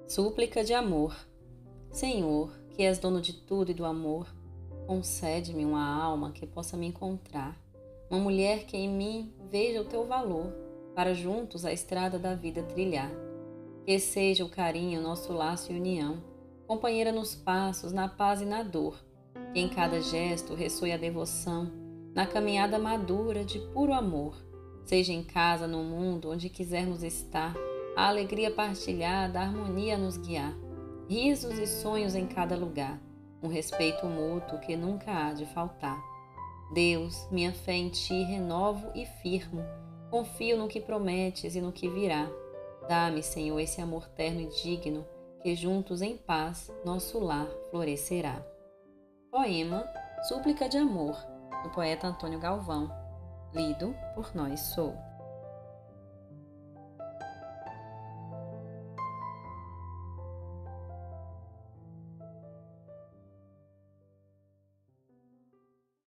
Súplica de amor. Senhor, que és dono de tudo e do amor, concede-me uma alma que possa me encontrar, uma mulher que em mim veja o teu valor, para juntos a estrada da vida trilhar. Que seja o carinho nosso laço e união, companheira nos passos, na paz e na dor, que em cada gesto ressoe a devoção, na caminhada madura de puro amor. Seja em casa, no mundo, onde quisermos estar, a alegria partilhada, a harmonia a nos guiar, risos e sonhos em cada lugar, um respeito mútuo que nunca há de faltar. Deus, minha fé em Ti renovo e firmo, confio no que prometes e no que virá. Dá-me, Senhor, esse amor terno e digno, que juntos em paz nosso lar florescerá. Poema Súplica de Amor, do poeta Antônio Galvão, lido por Nós Sou.